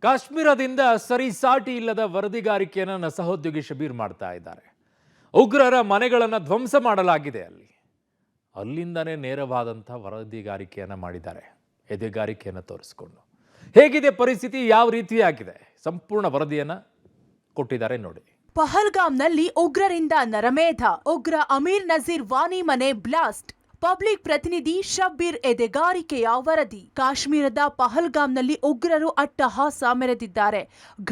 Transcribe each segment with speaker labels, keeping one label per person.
Speaker 1: ಕಾಶ್ಮೀರದಿಂದ ಸರಿಸಾಟಿ ಇಲ್ಲದ ವರದಿಗಾರಿಕೆಯನ್ನು ಸಹೋದ್ಯೋಗಿ ಶಬೀರ್ ಮಾಡ್ತಾ ಇದ್ದಾರೆ. ಉಗ್ರರ ಮನೆಗಳನ್ನು ಧ್ವಂಸ ಮಾಡಲಾಗಿದೆ. ಅಲ್ಲಿಂದನೇ ನೇರವಾದಂಥ ವರದಿಗಾರಿಕೆಯನ್ನು ಮಾಡಿದ್ದಾರೆ. ಎದೆಗಾರಿಕೆಯನ್ನು ತೋರಿಸಿಕೊಂಡು ಹೇಗಿದೆ ಪರಿಸ್ಥಿತಿ, ಯಾವ ರೀತಿಯಾಗಿದೆ, ಸಂಪೂರ್ಣ ವರದಿಯನ್ನು ಕೊಟ್ಟಿದ್ದಾರೆ ನೋಡಿ.
Speaker 2: ಪಹಲ್ಗಾಮ್ನಲ್ಲಿ ಉಗ್ರರಿಂದ ನರಮೇಧ. ಉಗ್ರ ಅಮೀರ್ ನಜೀರ್ ವಾನಿ ಮನೆ ಬ್ಲಾಸ್ಟ್. ಪಬ್ಲಿಕ್ ಪ್ರತಿನಿಧಿ ಶಬ್ಬೀರ್ ಎದೆಗಾರಿಕೆಯ ವರದಿ. ಕಾಶ್ಮೀರದ ಪಹಲ್ಗಾಮ್ನಲ್ಲಿ ಉಗ್ರರು ಅಟ್ಟಹಾಸ ಮೆರೆದಿದ್ದಾರೆ.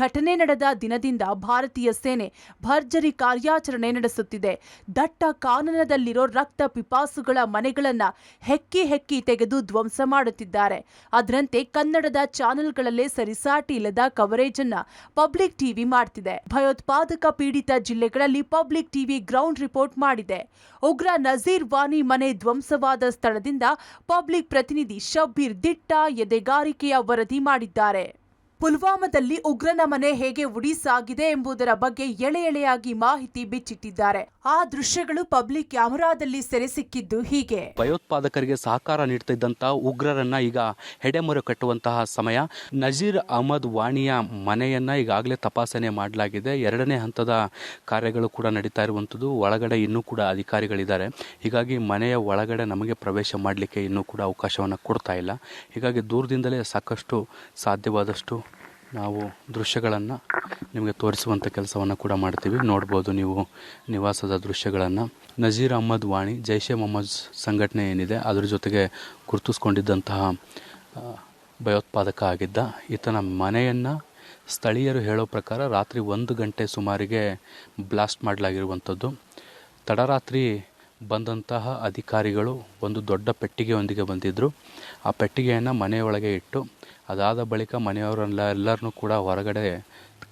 Speaker 2: ಘಟನೆ ನಡೆದ ದಿನದಿಂದ ಭಾರತೀಯ ಸೇನೆ ಭರ್ಜರಿ ಕಾರ್ಯಾಚರಣೆ ನಡೆಸುತ್ತಿದೆ. ದಟ್ಟ ಕಾನನದಲ್ಲಿರೋ ರಕ್ತ ಪಿಪಾಸುಗಳ ಮನೆಗಳನ್ನ ಹೆಕ್ಕಿ ತೆಗೆದು ಧ್ವಂಸ ಮಾಡುತ್ತಿದ್ದಾರೆ. ಅದರಂತೆ ಕನ್ನಡದ ಚಾನೆಲ್ಗಳಲ್ಲೇ ಸರಿಸಾಟಿ ಇಲ್ಲದ ಕವರೇಜ್ ಅನ್ನ ಪಬ್ಲಿಕ್ ಟಿವಿ ಮಾಡ್ತಿದೆ. ಭಯೋತ್ಪಾದಕ ಪೀಡಿತ ಜಿಲ್ಲೆಗಳಲ್ಲಿ ಪಬ್ಲಿಕ್ ಟಿವಿ ಗ್ರೌಂಡ್ ರಿಪೋರ್ಟ್ ಮಾಡಿದೆ. ಉಗ್ರ ನಜೀರ್ ವಾನಿ ಮನೆ ಧ್ವಂಸವಾದ ಸ್ಥಳದಿಂದ ಪಬ್ಲಿಕ್ ಪ್ರತಿನಿಧಿ ಶಬ್ಬೀರ್ ದಿಟ್ಟ ಎದೆಗಾರಿಕೆಯ ವರದಿ ಮಾಡಿದ್ದಾರೆ. ಪುಲ್ವಾಮಾದಲ್ಲಿ ಉಗ್ರನ ಮನೆ ಹೇಗೆ ಉಡಿಸಾಗಿದೆ ಎಂಬುದರ ಬಗ್ಗೆ ಎಳೆಯಾಗಿ ಮಾಹಿತಿ ಬಿಚ್ಚಿಟ್ಟಿದ್ದಾರೆ. ಆ ದೃಶ್ಯಗಳು ಪಬ್ಲಿಕ್ ಕ್ಯಾಮೆರಾದಲ್ಲಿ ಸೆರೆ ಸಿಕ್ಕಿದ್ದು ಹೀಗೆ.
Speaker 3: ಭಯೋತ್ಪಾದಕರಿಗೆ ಸಹಕಾರ ನೀಡುತ್ತಿದ್ದಂತಹ ಉಗ್ರರನ್ನ ಈಗ ಹೆಡೆಮರೆ ಕಟ್ಟುವಂತಹ ಸಮಯ. ನಜೀರ್ ಅಹಮದ್ ವಾಣಿಯ ಮನೆಯನ್ನ ಈಗಾಗಲೇ ತಪಾಸಣೆ ಮಾಡಲಾಗಿದೆ. ಎರಡನೇ ಹಂತದ ಕಾರ್ಯಗಳು ಕೂಡ ನಡೀತಾ ಇರುವಂಥದ್ದು. ಒಳಗಡೆ ಇನ್ನೂ ಕೂಡ ಅಧಿಕಾರಿಗಳಿದ್ದಾರೆ. ಹೀಗಾಗಿ ಮನೆಯ ಒಳಗಡೆ ನಮಗೆ ಪ್ರವೇಶ ಮಾಡಲಿಕ್ಕೆ ಇನ್ನೂ ಕೂಡ ಅವಕಾಶವನ್ನು ಕೊಡ್ತಾ ಇಲ್ಲ. ಹೀಗಾಗಿ ದೂರದಿಂದಲೇ ಸಾಕಷ್ಟು ಸಾಧ್ಯವಾದಷ್ಟು ನಾವು ದೃಶ್ಯಗಳನ್ನು ನಿಮಗೆ ತೋರಿಸುವಂಥ ಕೆಲಸವನ್ನು ಕೂಡ ಮಾಡ್ತೀವಿ. ನೋಡ್ಬೋದು ನೀವು ನಿವಾಸದ ದೃಶ್ಯಗಳನ್ನು. ನಜೀರ್ ಅಹಮದ್ ವಾಣಿ ಜೈಷೆ ಮೊಹಮ್ಮದ್ ಸಂಘಟನೆ ಏನಿದೆ ಅದರ ಜೊತೆಗೆ ಗುರುತಿಸ್ಕೊಂಡಿದ್ದಂತಹ ಭಯೋತ್ಪಾದಕ ಆಗಿದ್ದ ಈತನ ಮನೆಯನ್ನು ಸ್ಥಳೀಯರು ಹೇಳೋ ಪ್ರಕಾರ ರಾತ್ರಿ 1 ಗಂಟೆ ಸುಮಾರಿಗೆ ಬ್ಲಾಸ್ಟ್ ಮಾಡಲಾಗಿರುವಂಥದ್ದು. ತಡರಾತ್ರಿ ಬಂದಂತಹ ಅಧಿಕಾರಿಗಳು ಒಂದು ದೊಡ್ಡ ಪೆಟ್ಟಿಗೆಯೊಂದಿಗೆ ಬಂದಿದ್ದರು. ಆ ಪೆಟ್ಟಿಗೆಯನ್ನು ಮನೆಯೊಳಗೆ ಇಟ್ಟು ಅದಾದ ಬಳಿಕ ಮನೆಯವರೆಲ್ಲರನ್ನೂ ಕೂಡ ಹೊರಗಡೆ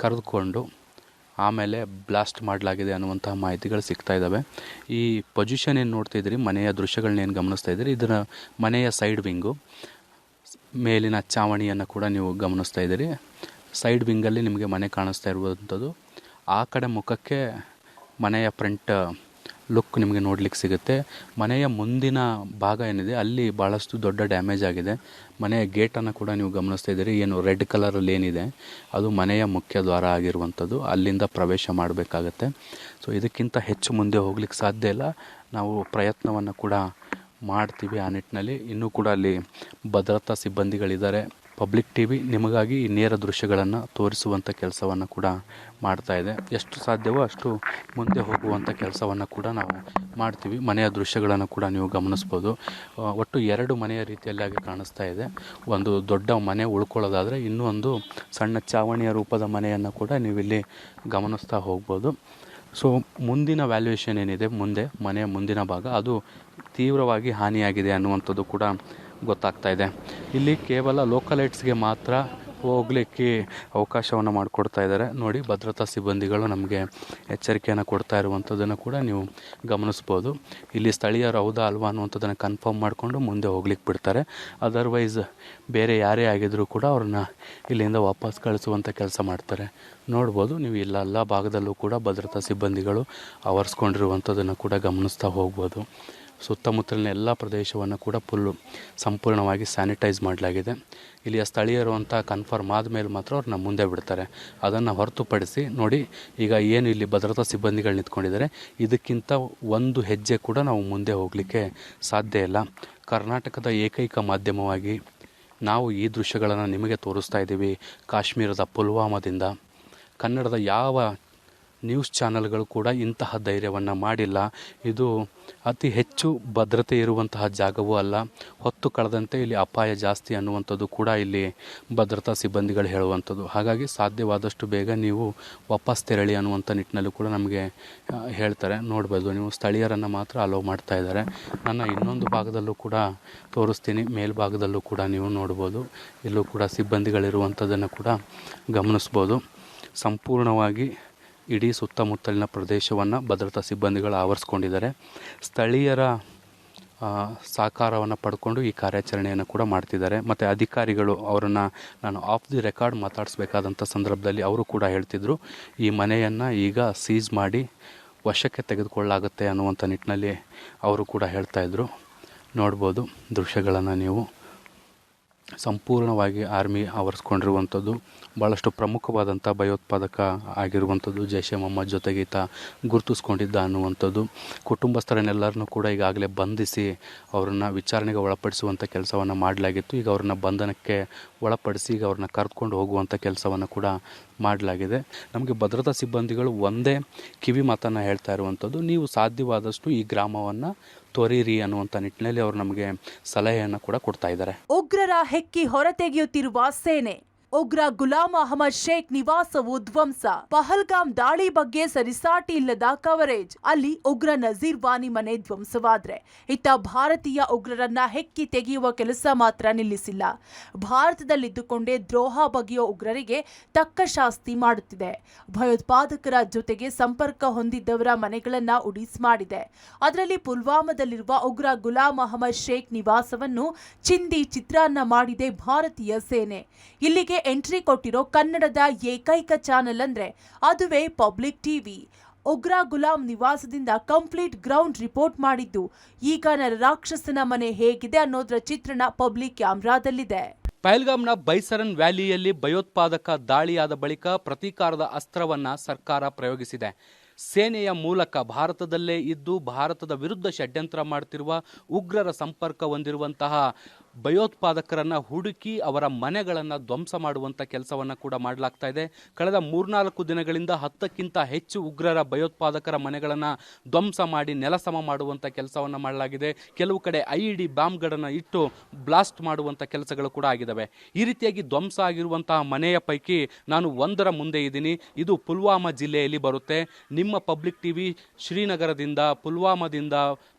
Speaker 3: ಕರೆದುಕೊಂಡು ಆಮೇಲೆ ಬ್ಲಾಸ್ಟ್ ಮಾಡಲಾಗಿದೆ ಅನ್ನುವಂತಹ ಮಾಹಿತಿಗಳು ಸಿಗ್ತಾ ಇದ್ದಾವೆ. ಈ ಪೊಸಿಷನ್ ಏನು ನೋಡ್ತಿದ್ದೀರಿ, ಮನೆಯ ದೃಶ್ಯಗಳನ್ನೇನು ಗಮನಿಸ್ತಾ ಇದ್ದೀರಿ, ಇದರ ಮನೆಯ ಸೈಡ್ ವಿಂಗು, ಮೇಲಿನ ಚಾವಣಿಯನ್ನು ಕೂಡ ನೀವು ಗಮನಿಸ್ತಾ ಇದ್ದೀರಿ. ಸೈಡ್ ವಿಂಗಲ್ಲಿ ನಿಮಗೆ ಮನೆ ಕಾಣಿಸ್ತಾ ಇರುವಂಥದ್ದು. ಆ ಕಡೆ ಮುಖಕ್ಕೆ ಮನೆಯ ಫ್ರಂಟ್ ಲುಕ್ ನಿಮಗೆ ನೋಡಲಿಕ್ಕೆ ಸಿಗುತ್ತೆ. ಮನೆಯ ಮುಂದಿನ ಭಾಗ ಏನಿದೆ ಅಲ್ಲಿ ಭಾಳಷ್ಟು ದೊಡ್ಡ ಡ್ಯಾಮೇಜ್ ಆಗಿದೆ. ಮನೆಯ ಗೇಟನ್ನು ಕೂಡ ನೀವು ಗಮನಿಸ್ತಾ ಇದ್ದೀರಿ. ಏನು ರೆಡ್ ಕಲರಲ್ಲಿ ಏನಿದೆ ಅದು ಮನೆಯ ಮುಖ್ಯ ದ್ವಾರ ಆಗಿರುವಂಥದ್ದು. ಅಲ್ಲಿಂದ ಪ್ರವೇಶ ಮಾಡಬೇಕಾಗತ್ತೆ. ಸೊ ಇದಕ್ಕಿಂತ ಹೆಚ್ಚು ಮುಂದೆ ಹೋಗ್ಲಿಕ್ಕೆ ಸಾಧ್ಯ ಇಲ್ಲ. ನಾವು ಪ್ರಯತ್ನವನ್ನು ಕೂಡ ಮಾಡ್ತೀವಿ ಆ ನಿಟ್ಟಿನಲ್ಲಿ. ಇನ್ನೂ ಕೂಡ ಅಲ್ಲಿ ಭದ್ರತಾ ಸಿಬ್ಬಂದಿಗಳಿದ್ದಾರೆ. ಪಬ್ಲಿಕ್ ಟಿವಿ ನಿಮಗಾಗಿ ಈ ನೇರ ದೃಶ್ಯಗಳನ್ನು ತೋರಿಸುವಂಥ ಕೆಲಸವನ್ನು ಕೂಡ ಮಾಡ್ತಾ ಇದೆ. ಎಷ್ಟು ಸಾಧ್ಯವೋ ಅಷ್ಟು ಮುಂದೆ ಹೋಗುವಂಥ ಕೆಲಸವನ್ನು ಕೂಡ ನಾವು ಮಾಡ್ತೀವಿ. ಮನೆಯ ದೃಶ್ಯಗಳನ್ನು ಕೂಡ ನೀವು ಗಮನಿಸ್ಬೋದು. ಒಟ್ಟು 2 ಮನೆಯ ರೀತಿಯಲ್ಲಾಗಿ ಕಾಣಿಸ್ತಾ ಇದೆ. ಒಂದು ದೊಡ್ಡ ಮನೆ ಉಳ್ಕೊಳ್ಳೋದಾದರೆ ಇನ್ನೂ ಒಂದು ಸಣ್ಣ ಚಾವಣಿಯ ರೂಪದ ಮನೆಯನ್ನು ಕೂಡ ನೀವಿಲ್ಲಿ ಗಮನಿಸ್ತಾ ಹೋಗ್ಬೋದು. ಸೊ ಮುಂದಿನ ವ್ಯಾಲ್ಯೂಯೇಷನ್ ಏನಿದೆ, ಮುಂದೆ ಮನೆಯ ಮುಂದಿನ ಭಾಗ ಅದು ತೀವ್ರವಾಗಿ ಹಾನಿಯಾಗಿದೆ ಅನ್ನುವಂಥದ್ದು ಕೂಡ ಗೊತ್ತಾಗ್ತಾ ಇದೆ. ಇಲ್ಲಿ ಕೇವಲ ಲೋಕಲೈಟ್ಸ್ಗೆ ಮಾತ್ರ ಹೋಗಲಿಕ್ಕೆ ಅವಕಾಶವನ್ನು ಮಾಡಿಕೊಡ್ತಾ ಇದ್ದಾರೆ. ನೋಡಿ, ಭದ್ರತಾ ಸಿಬ್ಬಂದಿಗಳು ನಮಗೆ ಎಚ್ಚರಿಕೆಯನ್ನು ಕೊಡ್ತಾ ಇರುವಂಥದ್ದನ್ನು ಕೂಡ ನೀವು ಗಮನಿಸ್ಬೋದು. ಇಲ್ಲಿ ಸ್ಥಳೀಯರು ಹೌದಾ ಅಲ್ವಾ ಅನ್ನುವಂಥದ್ದನ್ನು ಕನ್ಫರ್ಮ್ ಮಾಡಿಕೊಂಡು ಮುಂದೆ ಹೋಗ್ಲಿಕ್ಕೆ ಬಿಡ್ತಾರೆ. ಅದರ್ವೈಸ್ ಬೇರೆ ಯಾರೇ ಆಗಿದ್ರೂ ಕೂಡ ಅವ್ರನ್ನ ಇಲ್ಲಿಂದ ವಾಪಸ್ ಕಳಿಸುವಂಥ ಕೆಲಸ ಮಾಡ್ತಾರೆ. ನೋಡ್ಬೋದು ನೀವು ಎಲ್ಲ ಭಾಗದಲ್ಲೂ ಕೂಡ ಭದ್ರತಾ ಸಿಬ್ಬಂದಿಗಳು ಆವರಿಸ್ಕೊಂಡಿರುವಂಥದ್ದನ್ನು ಕೂಡ ಗಮನಿಸ್ತಾ ಹೋಗ್ಬೋದು. ಸುತ್ತಮುತ್ತಲಿನ ಎಲ್ಲ ಪ್ರದೇಶವನ್ನು ಕೂಡ ಸಂಪೂರ್ಣವಾಗಿ ಸ್ಯಾನಿಟೈಸ್ ಮಾಡಲಾಗಿದೆ. ಇಲ್ಲಿಯ ಸ್ಥಳೀಯರು ಅಂತ ಕನ್ಫರ್ಮ್ ಆದಮೇಲೆ ಮಾತ್ರ ಅವ್ರನ್ನ ಮುಂದೆ ಬಿಡ್ತಾರೆ. ಅದನ್ನು ಹೊರತುಪಡಿಸಿ ನೋಡಿ, ಈಗ ಏನು ಇಲ್ಲಿ ಭದ್ರತಾ ಸಿಬ್ಬಂದಿಗಳು ನಿಂತ್ಕೊಂಡಿದ್ದಾರೆ, ಇದಕ್ಕಿಂತ ಒಂದು ಹೆಜ್ಜೆ ಕೂಡ ನಾವು ಮುಂದೆ ಹೋಗಲಿಕ್ಕೆ ಸಾಧ್ಯ ಇಲ್ಲ. ಕರ್ನಾಟಕದ ಏಕೈಕ ಮಾಧ್ಯಮವಾಗಿ ನಾವು ಈ ದೃಶ್ಯಗಳನ್ನು ನಿಮಗೆ ತೋರಿಸ್ತಾ ಇದ್ದೀವಿ. ಕಾಶ್ಮೀರದ ಪುಲ್ವಾಮಾದಿಂದ ಕನ್ನಡದ ಯಾವ ನ್ಯೂಸ್ ಚಾನಲ್ಗಳು ಕೂಡ ಇಂತಹ ಧೈರ್ಯವನ್ನು ಮಾಡಿಲ್ಲ. ಇದು ಅತಿ ಹೆಚ್ಚು ಭದ್ರತೆ ಇರುವಂತಹ ಜಾಗವೂ ಅಲ್ಲ. ಹೊತ್ತು ಕಳೆದಂತೆ ಇಲ್ಲಿ ಅಪಾಯ ಜಾಸ್ತಿ ಅನ್ನುವಂಥದ್ದು ಕೂಡ ಇಲ್ಲಿ ಭದ್ರತಾ ಸಿಬ್ಬಂದಿಗಳು ಹೇಳುವಂಥದ್ದು. ಹಾಗಾಗಿ ಸಾಧ್ಯವಾದಷ್ಟು ಬೇಗ ನೀವು ವಾಪಸ್ ತೆರಳಿ ಅನ್ನುವಂಥ ನಿಟ್ಟಿನಲ್ಲೂ ಕೂಡ ನಮಗೆ ಹೇಳ್ತಾರೆ. ನೋಡ್ಬೋದು ನೀವು ಸ್ಥಳೀಯರನ್ನು ಮಾತ್ರ ಅಲೋ ಮಾಡ್ತಾ ಇದ್ದಾರೆ. ನನ್ನ ಇನ್ನೊಂದು ಭಾಗದಲ್ಲೂ ಕೂಡ ತೋರಿಸ್ತೀನಿ. ಮೇಲ್ಭಾಗದಲ್ಲೂ ಕೂಡ ನೀವು ನೋಡ್ಬೋದು. ಇಲ್ಲೂ ಕೂಡ ಸಿಬ್ಬಂದಿಗಳಿರುವಂಥದ್ದನ್ನು ಕೂಡ ಗಮನಿಸ್ಬೋದು. ಸಂಪೂರ್ಣವಾಗಿ ಇಡೀ ಸುತ್ತಮುತ್ತಲಿನ ಪ್ರದೇಶವನ್ನು ಭದ್ರತಾ ಸಿಬ್ಬಂದಿಗಳು ಆವರಿಸ್ಕೊಂಡಿದ್ದಾರೆ. ಸ್ಥಳೀಯರ ಸಹಕಾರವನ್ನು ಪಡ್ಕೊಂಡು ಈ ಕಾರ್ಯಾಚರಣೆಯನ್ನು ಕೂಡ ಮಾಡ್ತಿದ್ದಾರೆ. ಮತ್ತು ಅಧಿಕಾರಿಗಳು ಅವರನ್ನು ನಾನು ಆಫ್ ದಿ ರೆಕಾರ್ಡ್ ಮಾತಾಡಿಸ್ಬೇಕಾದಂಥ ಸಂದರ್ಭದಲ್ಲಿ ಅವರು ಕೂಡ ಹೇಳ್ತಿದ್ರು, ಈ ಮನೆಯನ್ನು ಈಗ ಸೀಸ್ ಮಾಡಿ ವಶಕ್ಕೆ ತೆಗೆದುಕೊಳ್ಳಲಾಗುತ್ತೆ ಅನ್ನುವಂಥ ನಿಟ್ಟಿನಲ್ಲಿ ಅವರು ಕೂಡ ಹೇಳ್ತಾಯಿದ್ರು. ನೋಡ್ಬೋದು ದೃಶ್ಯಗಳನ್ನು ನೀವು. ಸಂಪೂರ್ಣವಾಗಿ ಆರ್ಮಿ ಆವರಿಸ್ಕೊಂಡಿರುವಂಥದ್ದು. ಭಾಳಷ್ಟು ಪ್ರಮುಖವಾದಂಥ ಭಯೋತ್ಪಾದಕ ಆಗಿರುವಂಥದ್ದು. ಜೈಷ್ ಎ ಮೊಹಮ್ಮದ್ ಜೊತೆಗೆ ಈತ ಗುರುತಿಸ್ಕೊಂಡಿದ್ದ ಅನ್ನುವಂಥದ್ದು. ಕುಟುಂಬಸ್ಥರನ್ನೆಲ್ಲರನ್ನೂ ಕೂಡ ಈಗಾಗಲೇ ಬಂಧಿಸಿ ಅವರನ್ನು ವಿಚಾರಣೆಗೆ ಒಳಪಡಿಸುವಂಥ ಕೆಲಸವನ್ನು ಮಾಡಲಾಗಿತ್ತು. ಈಗ ಅವ್ರನ್ನ ಬಂಧನಕ್ಕೆ ಒಳಪಡಿಸಿ ಈಗ ಅವ್ರನ್ನ ಕರೆದುಕೊಂಡು ಹೋಗುವಂಥ ಕೆಲಸವನ್ನು ಕೂಡ ಮಾಡಲಾಗಿದೆ. ನಮಗೆ ಭದ್ರತಾ ಸಿಬ್ಬಂದಿಗಳು ಒಂದೇ ಕಿವಿ ಮಾತನ್ನು ಹೇಳ್ತಾ ಇರುವಂಥದ್ದು, ನೀವು ಸಾಧ್ಯವಾದಷ್ಟು ಈ ಗ್ರಾಮವನ್ನು ತೊರೀರಿ ಅನ್ನುವಂಥ ನಿಟ್ಟಿನಲ್ಲಿ ಅವರು ನಮಗೆ ಸಲಹೆಯನ್ನು ಕೂಡ ಕೊಡ್ತಾ ಇದ್ದಾರೆ.
Speaker 2: ಉಗ್ರರ ಹೆಕ್ಕಿ ಹೊರತೆಗೆಯುತ್ತಿರುವ ಸೇನೆ. ಉಗ್ರ ಗುಲಾಮ್ ಅಹಮದ್ ಶೇಖ್ ನಿವಾಸವು ಧ್ವಂಸ. ಪಹಲ್ಗಾಮ್ ದಾಳಿ ಬಗ್ಗೆ ಸರಿಸಾಟಿ ಇಲ್ಲದ ಕವರೇಜ್. ಅಲ್ಲಿ ಉಗ್ರ ನಜೀರ್ ವಾನಿ ಮನೆ ಧ್ವಂಸವಾದ್ರೆ ಇತ್ತ ಭಾರತೀಯ ಉಗ್ರರನ್ನ ಹೆಕ್ಕಿ ತೆಗೆಯುವ ಕೆಲಸ ಮಾತ್ರ ನಿಲ್ಲಿಸಿಲ್ಲ. ಭಾರತದಲ್ಲಿದ್ದುಕೊಂಡೇ ದ್ರೋಹ ಬಗೆಯೋ ಉಗ್ರರಿಗೆ ತಕ್ಕ ಶಾಸ್ತಿ ಮಾಡುತ್ತಿದೆ. ಭಯೋತ್ಪಾದಕರ ಜೊತೆಗೆ ಸಂಪರ್ಕ ಹೊಂದಿದ್ದವರ ಮನೆಗಳನ್ನ ಉಡೀಸ್ ಮಾಡಿದೆ. ಅದರಲ್ಲಿ ಪುಲ್ವಾಮಾದಲ್ಲಿರುವ ಉಗ್ರ ಗುಲಾಮ್ ಅಹಮದ್ ಶೇಖ್ ನಿವಾಸವನ್ನು ಚಿಂದಿ ಚಿತ್ರಾನ್ನ ಮಾಡಿದೆ ಭಾರತೀಯ ಸೇನೆ. ಇಲ್ಲಿಗೆ ಎಂಟ್ರಿ ಕೊಟ್ಟಿರೋ ಕನ್ನಡದ ಏಕೈಕ ಚಾನೆಲ್ ಅಂದ್ರೆ ಅದುವೇ ಪಬ್ಲಿಕ್ ಟಿವಿ. ಉಗ್ರ ಗುಲಾಮ್ ನಿವಾಸದಿಂದ ಕಂಪ್ಲೀಟ್ ಗ್ರೌಂಡ್ ರಿಪೋರ್ಟ್ ಮಾಡಿದ್ದು ಈಗ ರಾಕ್ಷಸನ ಮನೆ ಹೇಗಿದೆ ಅನ್ನೋದ್ರ ಚಿತ್ರಣ ಪಬ್ಲಿಕ್ ಕ್ಯಾಮ್ರಾದಲ್ಲಿದೆ.
Speaker 3: ಪಹಲ್ಗಾಮ್ನ ಬೈಸರನ್ ವ್ಯಾಲಿಯಲ್ಲಿ ಭಯೋತ್ಪಾದಕ ದಾಳಿಯಾದ ಬಳಿಕ ಪ್ರತೀಕಾರದ ಅಸ್ತ್ರವನ್ನು ಸರ್ಕಾರ ಪ್ರಯೋಗಿಸಿದೆ. ಸೇನೆಯ ಮೂಲಕ ಭಾರತದಲ್ಲೇ ಇದ್ದು ಭಾರತದ ವಿರುದ್ಧ ಷಡ್ಯಂತ್ರ ಮಾಡುತ್ತಿರುವ ಉಗ್ರರ ಸಂಪರ್ಕ ಹೊಂದಿರುವಂತಹ ಭಯೋತ್ಪಾದಕರನ್ನು ಹುಡುಕಿ ಅವರ ಮನೆಗಳನ್ನು ಧ್ವಂಸ ಮಾಡುವಂಥ ಕೆಲಸವನ್ನು ಕೂಡ ಮಾಡಲಾಗ್ತಾ ಇದೆ. ಕಳೆದ 3-4 ದಿನಗಳಿಂದ 10ಕ್ಕಿಂತ ಹೆಚ್ಚು ಉಗ್ರರ ಭಯೋತ್ಪಾದಕರ ಮನೆಗಳನ್ನು ಧ್ವಂಸ ಮಾಡಿ ನೆಲಸಮ ಮಾಡುವಂಥ ಕೆಲಸವನ್ನು ಮಾಡಲಾಗಿದೆ. ಕೆಲವು ಕಡೆ IED ಬಾಂಬ್ಗಳನ್ನು ಇಟ್ಟು ಬ್ಲಾಸ್ಟ್ ಮಾಡುವಂಥ ಕೆಲಸಗಳು ಕೂಡ ಆಗಿದ್ದಾವೆ. ಈ ರೀತಿಯಾಗಿ ಧ್ವಂಸ ಆಗಿರುವಂತಹ ಮನೆಯ ಪೈಕಿ ನಾನು ಒಂದರ ಮುಂದೆ ಇದ್ದೀನಿ. ಇದು ಪುಲ್ವಾಮಾ ಜಿಲ್ಲೆಯಲ್ಲಿ ಬರುತ್ತೆ. ನಿಮ್ಮ ಪಬ್ಲಿಕ್ ಟಿವಿ ಶ್ರೀನಗರದಿಂದ, ಪುಲ್ವಾಮಾದಿಂದ,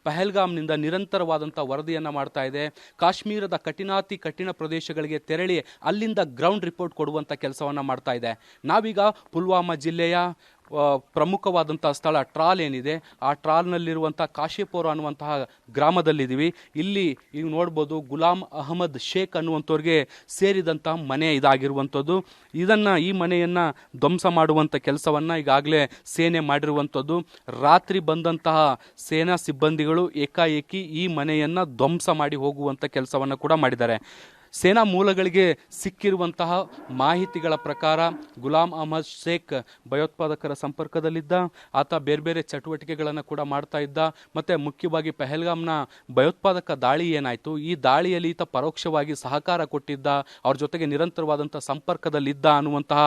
Speaker 3: ಪಹಲ್ಗಾಮ್ನಿಂದ ನಿರಂತರವಾದಂಥ ವರದಿಯನ್ನು ಮಾಡ್ತಾ ಇದೆ. ಕಾಶ್ಮೀರದ ಕಠಿಣಾತಿ ಕಠಿಣ ಪ್ರದೇಶಗಳಿಗೆ ತೆರಳಿ ಅಲ್ಲಿಂದ ಗ್ರೌಂಡ್ ರಿಪೋರ್ಟ್ ಕೊಡುವಂಥ ಕೆಲಸವನ್ನು ಮಾಡ್ತಾ ಇದೆ. ನಾವೀಗ ಪುಲ್ವಾಮಾ ಜಿಲ್ಲೆಯ ಪ್ರಮುಖವಾದಂಥ ಸ್ಥಳ ಟ್ರಾಲ್ ಏನಿದೆ, ಆ ಟ್ರಾಲ್ನಲ್ಲಿರುವಂಥ ಕಾಶಿಪುರ ಅನ್ನುವಂತಹ ಗ್ರಾಮದಲ್ಲಿದ್ದೀವಿ. ಇಲ್ಲಿ ಈಗ ನೋಡ್ಬೋದು ಗುಲಾಮ್ ಅಹಮದ್ ಶೇಖ್ ಅನ್ನುವಂಥವ್ರಿಗೆ ಸೇರಿದಂಥ ಮನೆ ಇದಾಗಿರುವಂಥದ್ದು. ಈ ಮನೆಯನ್ನು ಧ್ವಂಸ ಮಾಡುವಂಥ ಕೆಲಸವನ್ನು ಈಗಾಗಲೇ ಸೇನೆ ಮಾಡಿರುವಂಥದ್ದು. ರಾತ್ರಿ ಬಂದಂತಹ ಸೇನಾ ಸಿಬ್ಬಂದಿಗಳು ಏಕಾಏಕಿ ಈ ಮನೆಯನ್ನು ಧ್ವಂಸ ಮಾಡಿ ಹೋಗುವಂಥ ಕೆಲಸವನ್ನು ಕೂಡ ಮಾಡಿದ್ದಾರೆ. ಸೇನಾ ಮೂಲಗಳಿಗೆ ಸಿಕ್ಕಿರುವಂತಹ ಮಾಹಿತಿಗಳ ಪ್ರಕಾರ ಗುಲಾಮ್ ಅಹಮದ್ ಶೇಖ್ ಭಯೋತ್ಪಾದಕರ ಸಂಪರ್ಕದಲ್ಲಿದ್ದ. ಆತ ಬೇರೆ ಬೇರೆ ಚಟುವಟಿಕೆಗಳನ್ನು ಕೂಡ ಮಾಡ್ತಾ ಇದ್ದ. ಮತ್ತು ಮುಖ್ಯವಾಗಿ ಪಹಲ್ಗಾಮ್ನ ಭಯೋತ್ಪಾದಕ ದಾಳಿ ಏನಾಯಿತು, ಈ ದಾಳಿಯಲ್ಲಿ ಈತ ಪರೋಕ್ಷವಾಗಿ ಸಹಕಾರ ಕೊಟ್ಟಿದ್ದ, ಅವ್ರ ಜೊತೆಗೆ ನಿರಂತರವಾದಂಥ ಸಂಪರ್ಕದಲ್ಲಿದ್ದ ಅನ್ನುವಂತಹ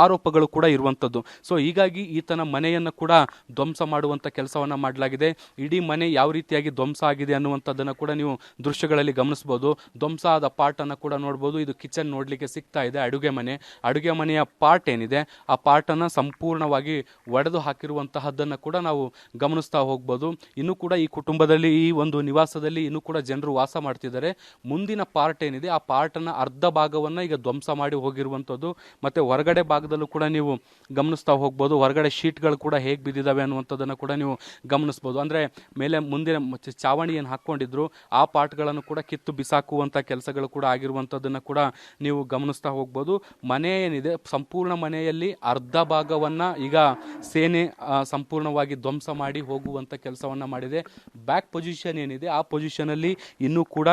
Speaker 3: ಆರೋಪಗಳು ಕೂಡ ಇರುವಂಥದ್ದು. ಸೊ ಹೀಗಾಗಿ ಈತನ ಮನೆಯನ್ನು ಕೂಡ ಧ್ವಂಸ ಮಾಡುವಂಥ ಕೆಲಸವನ್ನು ಮಾಡಲಾಗಿದೆ. ಇಡೀ ಮನೆ ಯಾವ ರೀತಿಯಾಗಿ ಧ್ವಂಸ ಆಗಿದೆ ಅನ್ನುವಂಥದ್ದನ್ನು ಕೂಡ ನೀವು ದೃಶ್ಯಗಳಲ್ಲಿ ಗಮನಿಸ್ಬೋದು. ಧ್ವಂಸ ಆದ ಪಾರ್ಟನ್ನು ಕೂಡ ನೋಡ್ಬೋದು. ಇದು ಕಿಚನ್ ನೋಡಲಿಕ್ಕೆ ಸಿಗ್ತಾ ಇದೆ. ಅಡುಗೆ ಮನೆಯ ಪಾರ್ಟ್ ಏನಿದೆ ಆ ಪಾರ್ಟನ್ನು ಸಂಪೂರ್ಣವಾಗಿ ಒಡೆದು ಹಾಕಿರುವಂತಹದ್ದನ್ನು ಕೂಡ ನಾವು ಗಮನಿಸ್ತಾ ಹೋಗ್ಬೋದು. ಇನ್ನೂ ಕೂಡ ಈ ಕುಟುಂಬದಲ್ಲಿ, ಈ ಒಂದು ನಿವಾಸದಲ್ಲಿ ಇನ್ನೂ ಕೂಡ ಜನರು ವಾಸ ಮಾಡ್ತಿದ್ದಾರೆ. ಮುಂದಿನ ಪಾರ್ಟ್ ಏನಿದೆ ಆ ಪಾರ್ಟನ್ನು ಅರ್ಧ ಭಾಗವನ್ನು ಈಗ ಧ್ವಂಸ ಮಾಡಿ ಹೋಗಿರುವಂಥದ್ದು. ಮತ್ತು ಹೊರಗಡೆ ಭಾಗದಲ್ಲೂ ಕೂಡ ನೀವು ಗಮನಿಸ್ತಾ ಹೋಗ್ಬೋದು. ಹೊರಗಡೆ ಶೀಟ್ಗಳು ಕೂಡ ಹೇಗೆ ಬಿದ್ದಿದ್ದಾವೆ ಅನ್ನುವಂಥದ್ದನ್ನು ಕೂಡ ನೀವು ಗಮನಿಸ್ಬೋದು. ಅಂದರೆ ಮೇಲೆ ಮುಂದಿನ ಚಾವಣಿ ಏನು ಹಾಕ್ಕೊಂಡಿದ್ರು ಆ ಪಾರ್ಟ್ಗಳನ್ನು ಕೂಡ ಕಿತ್ತು ಬಿಸಾಕುವಂಥ ಕೆಲಸಗಳು ಕೂಡ ಆಗಿರುವಂಥದ್ದನ್ನು ಕೂಡ ನೀವು ಗಮನಿಸ್ತಾ ಹೋಗ್ಬೋದು. ಮನೆ ಏನಿದೆ ಸಂಪೂರ್ಣ ಮನೆಯಲ್ಲಿ ಅರ್ಧ ಭಾಗವನ್ನು ಈಗ ಸೇನೆ ಸಂಪೂರ್ಣವಾಗಿ ಧ್ವಂಸ ಮಾಡಿ ಹೋಗುವಂಥ ಕೆಲಸವನ್ನು ಮಾಡಿದೆ. ಬ್ಯಾಕ್ ಪೊಸಿಷನ್ ಏನಿದೆ ಆ ಪೊಸಿಷನಲ್ಲಿ ಇನ್ನೂ ಕೂಡ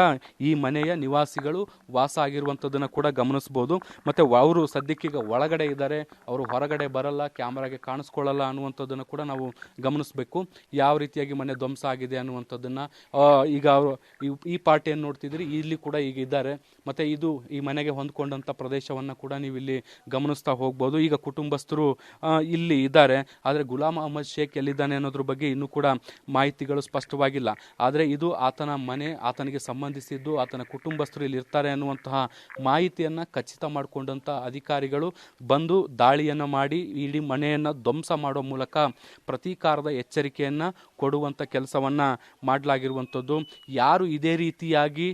Speaker 3: ಈ ಮನೆಯ ನಿವಾಸಿಗಳು ವಾಸ ಆಗಿರುವಂಥದ್ದನ್ನು ಕೂಡ ಗಮನಿಸ್ಬೋದು. ಮತ್ತು ಅವರು ಸದ್ಯಕ್ಕೀಗ ಒಳಗಡೆ ಇದ್ದಾರೆ, ಅವರು ಹೊರಗಡೆ ಬರಲ್ಲ, ಕ್ಯಾಮ್ರಾಗೆ ಕಾಣಿಸ್ಕೊಳ್ಳಲ್ಲ ಅನ್ನುವಂಥದ್ದನ್ನು ಕೂಡ ನಾವು ಗಮನಿಸಬೇಕು. ಯಾವ ರೀತಿಯಾಗಿ ಮನೆ ಧ್ವಂಸ ಆಗಿದೆ ಅನ್ನುವಂಥದ್ದನ್ನು ಈಗ ಅವರು ಈ ಪಾರ್ಟ್ ಏನು ನೋಡ್ತಿದ್ರಿ ಇಲ್ಲಿ ಕೂಡ ಈಗ ಇದ್ದಾರೆ. ಮತ್ತು ಇದು ಈ ಮನೆಗೆ ಹೊಂದ್ಕೊಂಡಂಥ ಪ್ರದೇಶವನ್ನು ಕೂಡ ನೀವು ಇಲ್ಲಿ ಗಮನಿಸ್ತಾ ಹೋಗ್ಬೋದು. ಈಗ ಕುಟುಂಬಸ್ಥರು ಇಲ್ಲಿ ಇದ್ದಾರೆ. ಆದರೆ ಗುಲಾಮ್ ಅಹಮದ್ ಶೇಖ್ ಎಲ್ಲಿದ್ದಾನೆ ಅನ್ನೋದ್ರ ಬಗ್ಗೆ ಇನ್ನೂ ಕೂಡ ಮಾಹಿತಿಗಳು ಸ್ಪಷ್ಟವಾಗಿಲ್ಲ. ಆದರೆ ಇದು ಆತನ ಮನೆ, ಆತನಿಗೆ ಸಂಬಂಧಿಸಿದ್ದು, ಆತನ ಕುಟುಂಬಸ್ಥರು ಇಲ್ಲಿ ಇರ್ತಾರೆ ಅನ್ನುವಂತಹ ಮಾಹಿತಿಯನ್ನು ಖಚಿತ ಮಾಡಿಕೊಂಡಂಥ ಅಧಿಕಾರಿಗಳು ಬಂದು ದಾಳಿಯನ್ನು ಮಾಡಿ ಇಡೀ ಮನೆಯನ್ನು ಧ್ವಂಸ ಮಾಡೋ ಮೂಲಕ ಪ್ರತೀಕಾರದ ಎಚ್ಚರಿಕೆಯನ್ನು ಕೊಡುವಂಥ ಕೆಲಸವನ್ನು ಮಾಡಲಾಗಿರುವಂಥದ್ದು. ಯಾರು ಇದೇ ರೀತಿಯಾಗಿ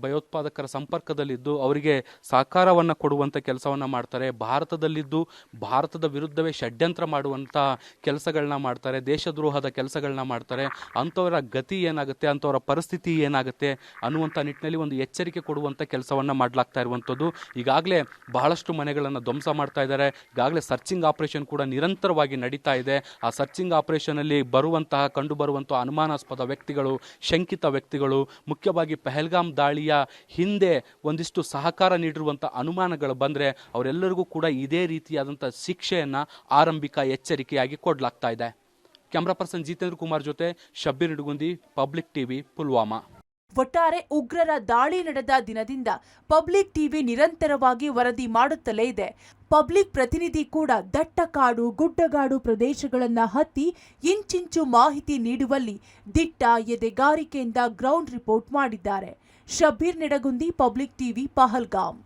Speaker 3: ಭಯೋತ್ಪಾದಕರ ಸಂಪರ್ಕದಲ್ಲಿದ್ದು ಅವರಿಗೆ ಸಹಕಾರವನ್ನು ಕೊಡುವಂಥ ಕೆಲಸವನ್ನು ಮಾಡ್ತಾರೆ, ಭಾರತದಲ್ಲಿದ್ದು ಭಾರತದ ವಿರುದ್ಧವೇ ಷಡ್ಯಂತ್ರ ಮಾಡುವಂಥ ಕೆಲಸಗಳನ್ನ ಮಾಡ್ತಾರೆ, ದೇಶದ್ರೋಹದ ಕೆಲಸಗಳನ್ನ ಮಾಡ್ತಾರೆ, ಅಂಥವರ ಗತಿ ಏನಾಗುತ್ತೆ, ಅಂಥವರ ಪರಿಸ್ಥಿತಿ ಏನಾಗುತ್ತೆ ಅನ್ನುವಂಥ ನಿಟ್ಟಿನಲ್ಲಿ ಒಂದು ಎಚ್ಚರಿಕೆ ಕೊಡುವಂಥ ಕೆಲಸವನ್ನು ಮಾಡಲಾಗ್ತಾ ಇರುವಂಥದ್ದು. ಈಗಾಗಲೇ ಬಹಳಷ್ಟು ಮನೆಗಳನ್ನು ಧ್ವಂಸ ಮಾಡ್ತಾ ಇದ್ದಾರೆ. ಈಗಾಗಲೇ ಸರ್ಚಿಂಗ್ ಆಪರೇಷನ್ ಕೂಡ ನಿರಂತರವಾಗಿ ನಡೀತಾ ಇದೆ. ಆ ಸರ್ಚಿಂಗ್ ಆಪರೇಷನಲ್ಲಿ ಕಂಡು ಬರುವಂಥ ಅನುಮಾನಾಸ್ಪದ ವ್ಯಕ್ತಿಗಳು, ಶಂಕಿತ ವ್ಯಕ್ತಿಗಳು, ಮುಖ್ಯವಾಗಿ ಪಹಲ್ಗಾಮ್ ದಾಳಿಯ ಹಿಂದೆ ಒಂದಿಷ್ಟು ಸಹಕಾರ ನೀಡಿರುವಂಥ ಅನುಮಾನಗಳು ಬಂದರೆ ಅವರೆಲ್ಲರಿಗೂ ಕೂಡ ಇದೇ ರೀತಿಯಾದಂಥ ಶಿಕ್ಷೆಯನ್ನು ಆರಂಭಿಕ ಎಚ್ಚರಿಕೆಯಾಗಿ ಕೊಡಲಾಗ್ತಾ ಇದೆ. ಕ್ಯಾಮ್ರಾ ಪರ್ಸನ್ ಜಿತೇಂದ್ರ ಕುಮಾರ್ ಜೊತೆ ಶಬ್ಬೀರ್ ನಿಡಗುಂದಿ, ಪಬ್ಲಿಕ್ ಟಿವಿ, ಪುಲ್ವಾಮಾ.
Speaker 2: ಒಟ್ಟಾರೆ ಉಗ್ರರ ದಾಳಿ ನಡೆದ ದಿನದಿಂದ ಪಬ್ಲಿಕ್ ಟಿವಿ ನಿರಂತರವಾಗಿ ವರದಿ ಮಾಡುತ್ತಲೇ ಇದೆ. ಪಬ್ಲಿಕ್ ಪ್ರತಿನಿಧಿ ಕೂಡ ದಟ್ಟ ಕಾಡು, ಗುಡ್ಡಗಾಡು ಪ್ರದೇಶಗಳನ್ನ ಹತ್ತಿ ಇಂಚಿಂಚು ಮಾಹಿತಿ ನೀಡುವಲ್ಲಿ ದಿಟ್ಟ ಎದೆಗಾರಿಕೆಯಿಂದ ಗ್ರೌಂಡ್ ರಿಪೋರ್ಟ್ ಮಾಡಿದ್ದಾರೆ. Shabbir Nidagundi, public TV, Pahalgam.